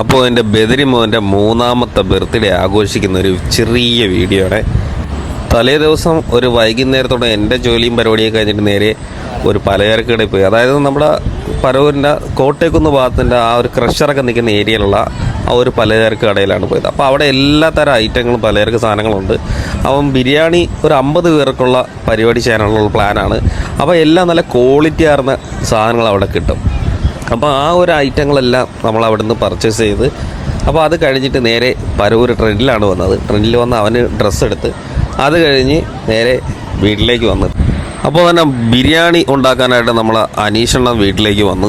അപ്പോൾ എൻ്റെ ബദരി മോൻ്റെ മൂന്നാമത്തെ ബർത്ത്ഡേ ആഘോഷിക്കുന്ന ഒരു ചെറിയ വീഡിയോ ആണ്. തലേ ദിവസം ഒരു വൈകുന്നേരത്തോടെ എൻ്റെ ജോലിയും പരിപാടിയൊക്കെ കഴിഞ്ഞിട്ട് നേരെ ഒരു പലചരക്കടയിൽ പോയി. അതായത് നമ്മുടെ പരവൂരിൻ്റെ കോട്ടയക്കുന്ന് ഭാഗത്തിൻ്റെ ആ ഒരു ക്രഷറൊക്കെ നിൽക്കുന്ന ഏരിയയിലുള്ള ആ ഒരു പലചരക്ക് കടയിലാണ് പോയത്. അപ്പോൾ അവിടെ എല്ലാ തരം ഐറ്റങ്ങളും പലചരക്ക് സാധനങ്ങളുണ്ട്. അപ്പം ബിരിയാണി ഒരു 50 പേർക്കുള്ള പരിപാടി ചെയ്യാനുള്ള പ്ലാനാണ്. അപ്പോൾ എല്ലാം നല്ല ക്വാളിറ്റി ആർന്ന സാധനങ്ങൾ അവിടെ കിട്ടും. അപ്പോൾ ആ ഒരു ഐറ്റങ്ങളെല്ലാം നമ്മൾ അവിടെ നിന്ന് പർച്ചേസ് ചെയ്ത് അപ്പോൾ അത് കഴിഞ്ഞിട്ട് നേരെ പരവൂർ ട്രെൻഡിലാണ് വന്നത്. ട്രെൻഡിൽ വന്ന് അവന് ഡ്രസ്സ് എടുത്ത് അത് കഴിഞ്ഞ് നേരെ വീട്ടിലേക്ക് വന്നു. അപ്പോൾ തന്നെ ബിരിയാണി ഉണ്ടാക്കാനായിട്ട് നമ്മൾ അനീഷെണ്ണം വീട്ടിലേക്ക് വന്നു.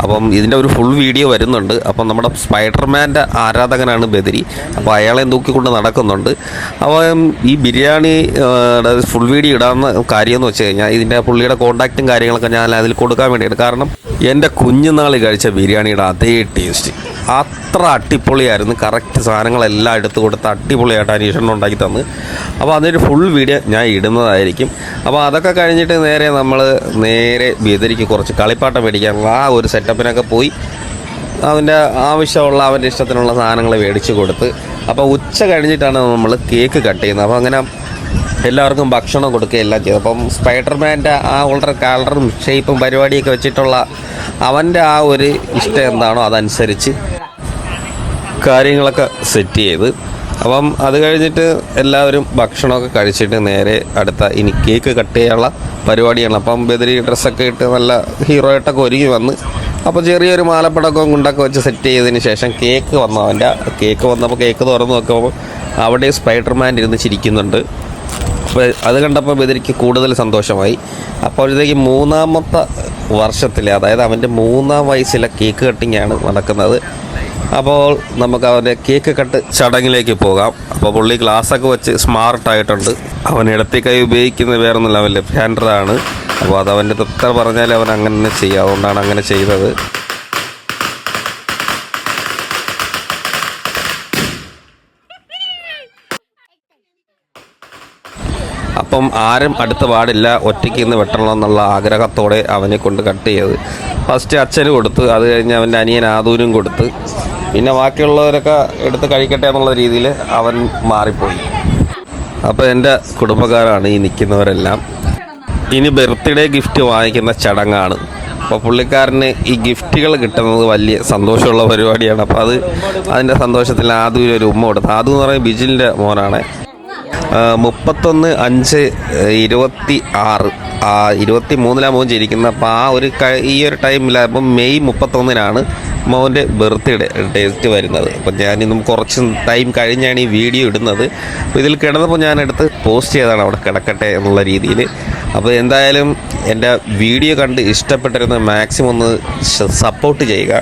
അപ്പം ഇതിൻ്റെ ഒരു ഫുൾ വീഡിയോ വരുന്നുണ്ട്. അപ്പം നമ്മുടെ സ്പൈഡർമാൻ്റെ ആരാധകനാണ് ബദരി. അപ്പോൾ അയാളെ തൂക്കിക്കൊണ്ട് നടക്കുന്നുണ്ട്. അപ്പം ഈ ബിരിയാണി ഫുൾ വീഡിയോ ഇടാവുന്ന കാര്യമെന്ന് വെച്ച് കഴിഞ്ഞാൽ ഇതിൻ്റെ പുള്ളിയുടെ കോൺടാക്റ്റും കാര്യങ്ങളൊക്കെ ഞാൻ അതിൽ കൊടുക്കാൻ വേണ്ടിയിട്ട്. കാരണം എൻ്റെ കുഞ്ഞുനാൾ കഴിച്ച ബിരിയാണിയുടെ അതേ ടേസ്റ്റ് അത്ര അടിപൊളിയായിരുന്നു. കറക്റ്റ് സാധനങ്ങളെല്ലാം എടുത്ത് കൊടുത്ത് അടിപൊളിയായിട്ട് അനീഷെണ്ണം ഉണ്ടാക്കി തന്ന്. അപ്പോൾ അതിൻ്റെ ഫുൾ വീഡിയോ ഞാൻ ഇടുന്നതായിരിക്കും. അപ്പോൾ അതൊക്കെ കഴിഞ്ഞിട്ട് നമ്മൾ നേരെ ബദരിക്ക് കുറച്ച് കളിപ്പാട്ടം മേടിക്കാനുള്ള ആ ഒരു സെറ്റപ്പിനൊക്കെ പോയി അവൻ്റെ ആവശ്യമുള്ള അവൻ്റെ ഇഷ്ടത്തിനുള്ള സാധനങ്ങൾ മേടിച്ച് കൊടുത്ത് അപ്പോൾ ഉച്ച കഴിഞ്ഞിട്ടാണ് നമ്മൾ കേക്ക് കട്ട് ചെയ്യുന്നത്. അപ്പോൾ അങ്ങനെ എല്ലാവർക്കും ഭക്ഷണം കൊടുക്കുക എല്ലാം ചെയ്തു. അപ്പം സ്പൈഡർമാൻ്റെ ആ വളരെ കളറും ഷേപ്പും പരിപാടിയൊക്കെ വെച്ചിട്ടുള്ള അവൻ്റെ ആ ഒരു ഇഷ്ടം എന്താണോ അതനുസരിച്ച് കാര്യങ്ങളൊക്കെ സെറ്റ് ചെയ്ത് അപ്പം അത് കഴിഞ്ഞിട്ട് എല്ലാവരും ഭക്ഷണമൊക്കെ കഴിച്ചിട്ട് നേരെ അടുത്ത ഇനി കേക്ക് കട്ട് ചെയ്യാനുള്ള പരിപാടിയാണ്. അപ്പം ബദരി ഡ്രസ്സൊക്കെ ഇട്ട് നല്ല ഹീറോയിട്ടൊക്കെ ഒരുങ്ങി വന്ന് അപ്പോൾ ചെറിയൊരു മാലപ്പടക്കവും കൊണ്ടൊക്കെ വെച്ച് സെറ്റ് ചെയ്തതിന് ശേഷം കേക്ക് വന്നു. അവൻ്റെ കേക്ക് വന്നപ്പോൾ കേക്ക് തുറന്ന് നോക്കുമ്പോൾ അവിടെ സ്പൈഡർമാൻ ഇരുന്ന് ചിരിക്കുന്നുണ്ട്. അപ്പോൾ അത് കണ്ടപ്പോൾ ബദരിക്ക് കൂടുതൽ സന്തോഷമായി. അപ്പോഴത്തേക്ക് 3ാമത്തെ വർഷത്തിലെ അതായത് അവൻ്റെ 3ാം വയസ്സിലെ കേക്ക് കട്ടിങ്ങാണ് നടക്കുന്നത്. അപ്പോൾ നമുക്ക് അവൻ്റെ കേക്ക് കട്ട് ചടങ്ങിലേക്ക് പോകാം. അപ്പോൾ പുള്ളി ഗ്ലാസ്സൊക്കെ വെച്ച് സ്മാർട്ടായിട്ടുണ്ട്. അവൻ ഇടത്തെ കൈ ഉപയോഗിക്കുന്നത് വേറൊന്നുമില്ല, അവൻ ലെഫ്റ്റ് ഹാൻഡറാണ്. അപ്പോൾ അത് അവൻ്റെ എത്ര പറഞ്ഞാൽ അവൻ അങ്ങനെ ചെയ്യുക, അതുകൊണ്ടാണ് അങ്ങനെ ചെയ്തത്. അപ്പം ആരും അടുത്ത പാടില്ല, ഒറ്റയ്ക്ക് ഇന്ന് വെട്ടണം എന്നുള്ള ആഗ്രഹത്തോടെ അവനെ കൊണ്ട് കട്ട് ചെയ്ത് ഫസ്റ്റ് അച്ഛന് കൊടുത്ത്, അത് കഴിഞ്ഞ് അവൻ്റെ അനിയൻ ആദൂനും കൊടുത്ത്, പിന്നെ ബാക്കിയുള്ളവരൊക്കെ എടുത്ത് കഴിക്കട്ടെ എന്നുള്ള രീതിയിൽ അവൻ മാറിപ്പോയി. അപ്പോൾ എൻ്റെ കുടുംബക്കാരാണ് ഈ നിൽക്കുന്നവരെല്ലാം. ഇനി ബർത്ത്ഡേ ഗിഫ്റ്റ് വാങ്ങിക്കുന്ന ചടങ്ങാണ്. അപ്പോൾ പുള്ളിക്കാരന് ഈ ഗിഫ്റ്റുകൾ കിട്ടുന്നത് വലിയ സന്തോഷമുള്ള പരിപാടിയാണ്. അപ്പോൾ അതിൻ്റെ സന്തോഷത്തിൽ ആദൂര് ഒരു ഉമ്മ കൊടുത്തു. ആദു എന്ന് പറയുന്നത് ബിജിലിൻ്റെ മോനാണ്. 31/5/26 23 മോൻ ജനിക്കുന്നത്. അപ്പോൾ ഈ ഒരു ടൈമിലാകുമ്പോൾ മെയ് 31 മോൻ്റെ ബർത്ത്ഡേ ഡേറ്റ് വരുന്നത്. അപ്പോൾ ഞാനിന്നും കുറച്ച് ടൈം കഴിഞ്ഞാണ് ഈ വീഡിയോ ഇടുന്നത്. അപ്പോൾ ഇതിൽ കിടന്നപ്പോൾ ഞാനെടുത്ത് പോസ്റ്റ് ചെയ്തതാണ് അവിടെ കിടക്കട്ടെ എന്നുള്ള രീതിയിൽ. അപ്പോൾ എന്തായാലും എൻ്റെ വീഡിയോ കണ്ട് ഇഷ്ടപ്പെട്ടിരുന്ന മാക്സിമം ഒന്ന് സപ്പോർട്ട് ചെയ്യുക,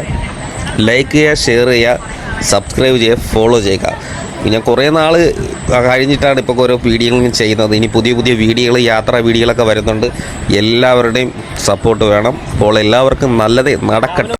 ലൈക്ക് ചെയ്യുക, ഷെയർ ചെയ്യുക, സബ്സ്ക്രൈബ് ചെയ്യുക, ഫോളോ ചെയ്യുക. ഞാൻ കുറേ നാൾ കഴിഞ്ഞിട്ടാണ് ഇപ്പോൾ ഓരോ വീഡിയോകളും ചെയ്യുന്നത്. ഇനി പുതിയ വീഡിയോകൾ, യാത്രാ വീഡിയോകളൊക്കെ വരുന്നുണ്ട്. എല്ലാവരുടെയും സപ്പോർട്ട് വേണം. അപ്പോൾ എല്ലാവർക്കും നല്ലതേ നടക്കട്ടെ.